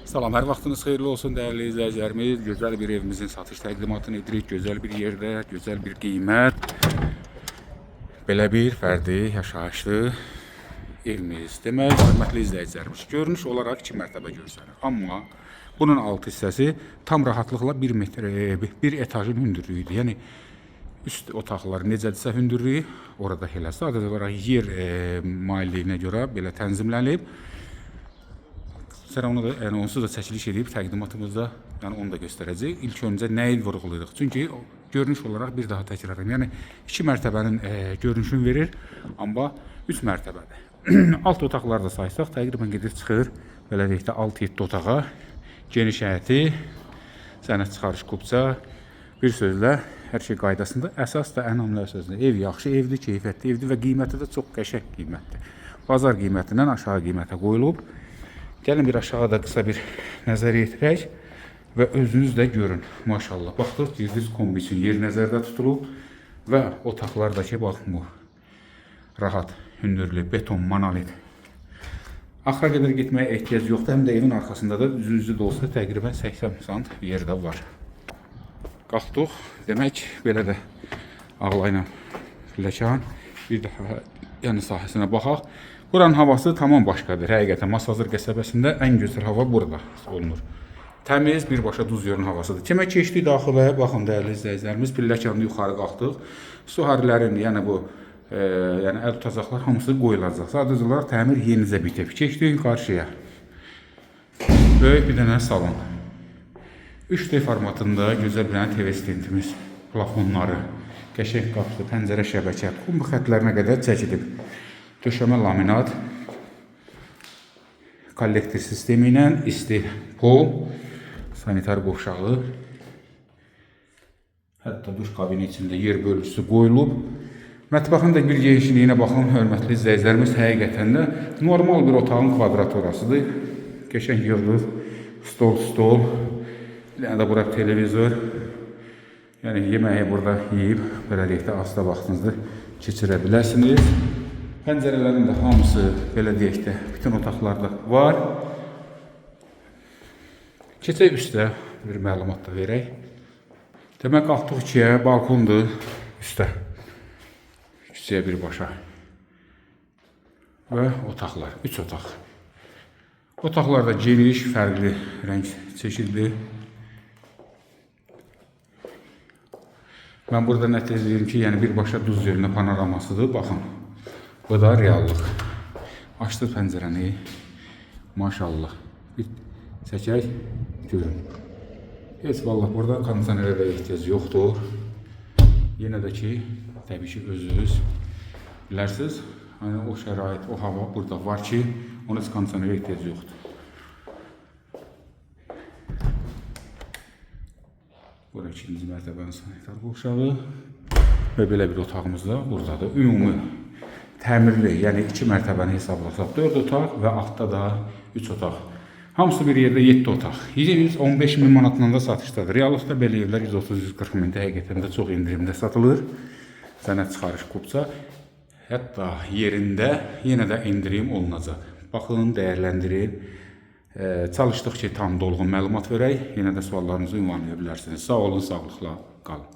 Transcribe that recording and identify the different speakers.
Speaker 1: Salam, hər vaxtınız xeyirli olsun dəyərli izləyicilərimiz. Gözəl bir evimizin satış təqdimatını edirik. Gözəl bir yerdə, gözəl bir qiymət. Belə bir fərdi yaşayışlı evimiz. Demək, hörmətli izləyicilərimiz, görünüş olaraq 2 mərtəbə görsənir. Amma bunun alt hissəsi tam rahatlıqla 1 etajın hündürlüyüdür. Yəni üst otaqlar necədirsə hündürlüyü orada elə. Sadəcə olaraq yer mailiyinə görə belə tənzimlənib. Onu da, yəni onsuz da çəkiliş edib təqdimatımızda, yəni onu da göstərəcək. İlk öncə nəyi vurğulayırıq? Çünki görünüş olaraq bir daha təkrar edirəm. Yəni 2 mərtəbənin görünüşünü verir, amma 3 mərtəbədir. Alt otaqları da saysaq təqribən gedir çıxır belə deyək də 6-7 otağa. Geniş həyəti, sənət çıxarış kupça, bir sözlə hər şey qaydasında. Əsas da ən önəmli sözlə ev yaxşı evdir, keyfiyyətli evdir və qiyməti də çox qəşəng qiymətdir. Bazar qiymətindən aşağı qiymətə qoyulub. Gəlin bir aşağıda qısa bir nəzər yetirək və özünüz də görün. Maşallah. Baxdıq, girdiniz kombi üçün yer nəzərdə tutulub və otaqlardakı baxın bu rahat, hündürlü, beton, monolit. Axıra qədər getməyə ehtiyac yoxdur. Həm də evin arxasında da düzünüzdə də olsa təqribən 80 sant yerdə var. Qalxdıq. Demək, belə də ağlayla pilləkən. Bir daha yəni sahəsinə baxaq. Buranın havası tamam başqadır. Həqiqətən Masazır qəsəbəsində ən gözəl hava burada olunur. Təmiz, birbaşa Duzgölün havasıdır. Kimə keçdik daxilə? Baxın dəyərli izləyicilərimiz, pilləkəndə yuxarı qalxdıq. Suharilərin, yəni bu yəni əl tutacaqlar hamısı qoyulacaq. Sadəcə olaraq təmir yenicə bitib. Keçdik qarşıya. Böyük bir dənə salon. 3D formatında gözəl bir dənə TV stendimiz, plafonları, qəşəng qapısı, pəncərə şəbəkə, kum xətlərinə qədər çəkilib. Döşəmə laminat, kollektor sistemi ilə isti pol, sanitar qovşağı, hətta duş kabini içində yer bölgüsü qoyulub. Mətbəxin də bir genişliyinə baxın, hörmətli izləyicilərimiz, həqiqətən də normal bir otağın kvadraturasıdır. Qəşəng yığılır, stol, bir dənə də bura televizor. Yəni yeməyi burada yeyib, belə deyək də asla vaxtınızda keçirə biləsiniz. Pəncərələrin də hamısı, belə deyək də, bütün otaqlarda var. Keçək üstə bir məlumat da verək. Demək, qalxdıq ikiyə, balkondur üstə. Küçəyə birbaşa. Və otaqlar, 3 otaq. Otaqlarda geniş, fərqli rəng çeşidli. Mən burada nəticələyirəm ki, yəni birbaşa Duzgölünə panoramasıdır, baxın. Bu da reallıq. Açdıq pəncərəni. Maşallah. Bir çəkək, görün. Heç vallahi burada kondisionerə də ehtiyac yoxdur. Yenə də ki, təbii ki, özünüz bilərsiniz. Yəni, o şərait, o hava burada var ki, onun heç kondisionerə ehtiyac yoxdur. Burada 2-ci mərtəbənin sanitar qovşağı və belə bir otağımız da buradadır. Ümumi təmirli, yəni 2 mərtəbəni hesablasaq 4 otaq və altda da 3 otaq. Hamısı bir yerdə 7 otaq. 115 min manatla da satışdadır. Reallıqda belə evlər 130-140 mində həqiqətən də çox indirimdə satılır. Sənət çıxarış kupça. Hətta yerində yenə də indirim olunacaq. Baxın, dəyərləndirin. Çalışdıq ki, tam dolğun məlumat verək. Yenə də suallarınızı ünvanlaya bilərsiniz. Sağ olun, sağlıqla qalın.